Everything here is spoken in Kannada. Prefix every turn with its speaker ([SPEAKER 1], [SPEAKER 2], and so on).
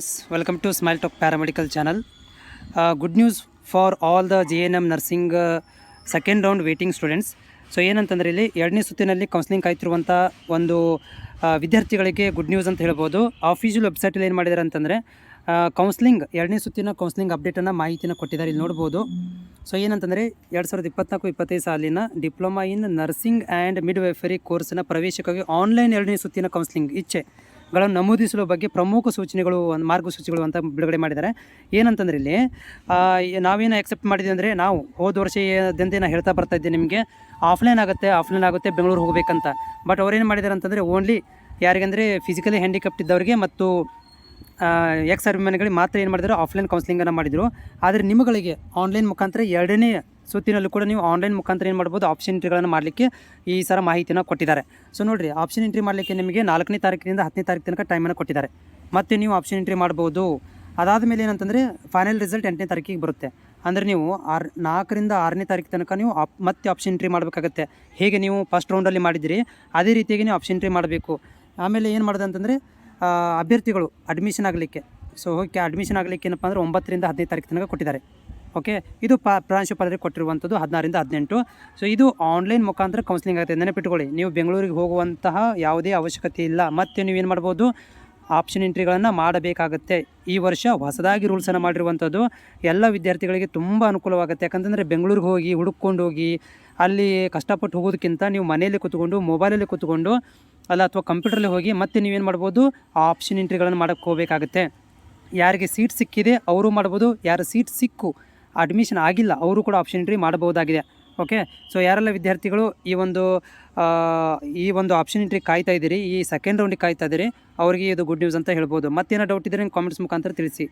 [SPEAKER 1] Yes, welcome to Smile Talk Paramedical channel. Good news for all the JNM nursing second round waiting students. So ಏನಂತಂದರೆ ಇಲ್ಲಿ ಎರಡನೇ ಸುತ್ತಿನಲ್ಲಿ ಕೌನ್ಸಿಲಿಂಗ್ ಕಾಯ್ತಿರುವಂಥ ಒಂದು ವಿದ್ಯಾರ್ಥಿಗಳಿಗೆ ಗುಡ್ ನ್ಯೂಸ್ ಅಂತ ಹೇಳ್ಬೋದು. ಆಫೀಷಿಯಲ್ ವೆಬ್ಸೈಟಲ್ಲಿ ಏನು ಮಾಡಿದ್ದಾರೆ ಅಂತಂದರೆ ಕೌನ್ಸಿಲಿಂಗ್ ಎರಡನೇ ಸುತ್ತಿನ ಕೌನ್ಸಿಲಿಂಗ್ ಅಪ್ಡೇಟನ್ನು ಮಾಹಿತಿನ ಕೊಟ್ಟಿದ್ದಾರೆ, ಇಲ್ಲಿ ನೋಡ್ಬೋದು. ಸೊ ಏನಂತಂದರೆ 2024-25 ಸಾಲಿನ diploma in nursing and midwifery ಕೋರ್ಸ್ನ ಪ್ರವೇಶಕ್ಕಾಗಿ ಆನ್ಲೈನ್ ಎರಡನೇ ಸುತ್ತಿನ ಕೌನ್ಸಿಲಿಂಗ್ ಇಚ್ಛೆಗಳನ್ನು ನಮೂದಿಸುವ ಬಗ್ಗೆ ಪ್ರಮುಖ ಸೂಚನೆಗಳು, ಮಾರ್ಗಸೂಚಿಗಳು ಅಂತ ಬಿಡುಗಡೆ ಮಾಡಿದ್ದಾರೆ. ಏನಂತಂದರೆ ಇಲ್ಲಿ ನಾವೇನು ಎಕ್ಸೆಪ್ಟ್ ಮಾಡಿದ್ವಿ ಅಂದರೆ, ನಾವು ಹೋದ ವರ್ಷದಂತೆ ನಾನು ಹೇಳ್ತಾ ಬರ್ತಾ ಇದ್ದೆ ನಿಮಗೆ, ಆಫ್ಲೈನ್ ಆಗುತ್ತೆ ಬೆಂಗಳೂರು ಹೋಗಬೇಕಂತ. ಬಟ್ ಅವ್ರೇನು ಮಾಡಿದ್ದಾರೆ ಅಂತಂದರೆ ಓನ್ಲಿ ಯಾರಿಗಂದರೆ ಫಿಸಿಕಲಿ ಹ್ಯಾಂಡಿಕ್ಯಾಪ್ಟ್ ಇದ್ದವರಿಗೆ ಮತ್ತು ಎಕ್ಸ್ ಸರ್ವಿಮೆನ್ಗಳಿಗೆ ಮಾತ್ರ ಏನು ಮಾಡಿದ್ರು, ಆಫ್ಲೈನ್ ಕೌನ್ಸಿಲಿಂಗನ್ನು ಮಾಡಿದರು. ಆದರೆ ನಿಮ್ಮಗಳಿಗೆ ಆನ್ಲೈನ್ ಮುಖಾಂತರ ಎರಡನೇ ಸುತ್ತಿನಲ್ಲೂ ಕೂಡ ನೀವು ಆನ್ಲೈನ್ ಮುಖಾಂತರ ಏನು ಮಾಡ್ಬೋದು, ಆಪ್ಷನ್ ಎಂಟ್ರಿಗಳನ್ನು ಮಾಡಲಿಕ್ಕೆ ಈ ಸಲ ಮಾಹಿತಿನ ಕೊಟ್ಟಿದ್ದಾರೆ. ಸೊ ನೋಡಿರಿ, ಆಪ್ಷನ್ ಎಂಟ್ರಿ ಮಾಡಲಿಕ್ಕೆ ನಿಮಗೆ 4ನೇ ತಾರೀಕಿನಿಂದ 10ನೇ ತಾರೀಕು ತನಕ ಟೈಮನ್ನು ಕೊಟ್ಟಿದ್ದಾರೆ. ಮತ್ತು ನೀವು ಆಪ್ಷನ್ ಎಂಟ್ರಿ ಮಾಡ್ಬೋದು. ಅದಾದ ಮೇಲೆ ಏನಂತಂದರೆ ಫೈನಲ್ ರಿಸಲ್ಟ್ 8ನೇ ತಾರೀಕಿಗೆ ಬರುತ್ತೆ. ಅಂದರೆ ನೀವು 4ರಿಂದ 6ನೇ ತಾರೀಕು ತನಕ ನೀವು ಮತ್ತೆ ಆಪ್ಷನ್ ಎಂಟ್ರಿ ಮಾಡಬೇಕಾಗತ್ತೆ. ಹೇಗೆ ನೀವು ಫಸ್ಟ್ ರೌಂಡಲ್ಲಿ ಮಾಡಿದಿರಿ ಅದೇ ರೀತಿಯಾಗಿ ನೀವು ಆಪ್ಷನ್ ಎಂಟ್ರಿ ಮಾಡಬೇಕು. ಆಮೇಲೆ ಏನು ಮಾಡೋದು ಅಂತಂದರೆ ಅಭ್ಯರ್ಥಿಗಳು ಅಡ್ಮಿಷನ್ ಆಗಲಿಕ್ಕೆ, ಸೊ ಅಡ್ಮಿಷನ್ ಆಗಲಿಕ್ಕೆ ಏನಪ್ಪ ಅಂದರೆ 9ರಿಂದ 15ನೇ ತಾರೀಕು ತನಕ ಕೊಟ್ಟಿದ್ದಾರೆ. ಓಕೆ, ಇದು ಪ್ರಾಂಶುಪಾಲರಿಗೆ ಕೊಟ್ಟಿರುವಂಥದ್ದು 16ರಿಂದ 18. ಸೊ ಇದು ಆನ್ಲೈನ್ ಮುಖಾಂತರ ಕೌನ್ಸಿಲಿಂಗ್ ಆಗುತ್ತೆ. ನೆನಪಿಟ್ಕೊಳ್ಳಿ, ನೀವು ಬೆಂಗಳೂರಿಗೆ ಹೋಗುವಂತಹ ಯಾವುದೇ ಅವಶ್ಯಕತೆ ಇಲ್ಲ. ಮತ್ತು ನೀವೇನು ಮಾಡ್ಬೋದು, ಆಪ್ಷನ್ ಎಂಟ್ರಿಗಳನ್ನು ಮಾಡಬೇಕಾಗತ್ತೆ. ಈ ವರ್ಷ ಹೊಸದಾಗಿ ರೂಲ್ಸನ್ನು ಮಾಡಿರುವಂಥದ್ದು ಎಲ್ಲ ವಿದ್ಯಾರ್ಥಿಗಳಿಗೆ ತುಂಬ ಅನುಕೂಲವಾಗುತ್ತೆ. ಯಾಕಂತಂದರೆ ಬೆಂಗಳೂರಿಗೆ ಹೋಗಿ ಹುಡುಕೊಂಡು ಹೋಗಿ ಅಲ್ಲಿ ಕಷ್ಟಪಟ್ಟು ಹೋಗೋದಕ್ಕಿಂತ ನೀವು ಮನೆಯಲ್ಲಿ ಕೂತ್ಕೊಂಡು, ಮೊಬೈಲಲ್ಲಿ ಕೂತ್ಕೊಂಡು ಅಲ್ಲ ಅಥವಾ ಕಂಪ್ಯೂಟ್ರಲ್ಲಿ ಹೋಗಿ ಮತ್ತೆ ನೀವೇನು ಮಾಡ್ಬೋದು, ಆಪ್ಷನ್ ಎಂಟ್ರಿಗಳನ್ನು ಮಾಡೋಕ್ಕೆ ಹೋಗಬೇಕಾಗುತ್ತೆ. ಯಾರಿಗೆ ಸೀಟ್ ಸಿಕ್ಕಿದೆ ಅವರು ಮಾಡ್ಬೋದು, ಯಾರು ಸೀಟ್ ಸಿಕ್ಕು ಅಡ್ಮಿಷನ್ ಆಗಿಲ್ಲ ಅವರು ಕೂಡ ಆಪ್ಷನ್ ಎಂಟ್ರಿ ಮಾಡಬಹುದಾಗಿದೆ. ಓಕೆ, ಸೊ ಯಾರೆಲ್ಲ ವಿದ್ಯಾರ್ಥಿಗಳು ಈ ಒಂದು ಆಪ್ಷನ್ ಎಂಟ್ರಿ ಕಾಯ್ತಾ ಇದ್ದೀರಿ, ಈ ಸೆಕೆಂಡ್ ರೌಂಡಿಗೆ ಕಾಯ್ತಾ ಇದ್ದೀರಿ, ಅವರಿಗೆ ಇದು ಗುಡ್ ನ್ಯೂಸ್ ಅಂತ ಹೇಳ್ಬೋದು. ಮತ್ತೇನೋ ಡೌಟ್ ಇದ್ದರೆ ಕಾಮೆಂಟ್ಸ್ ಮುಖಾಂತರ ತಿಳಿಸಿ.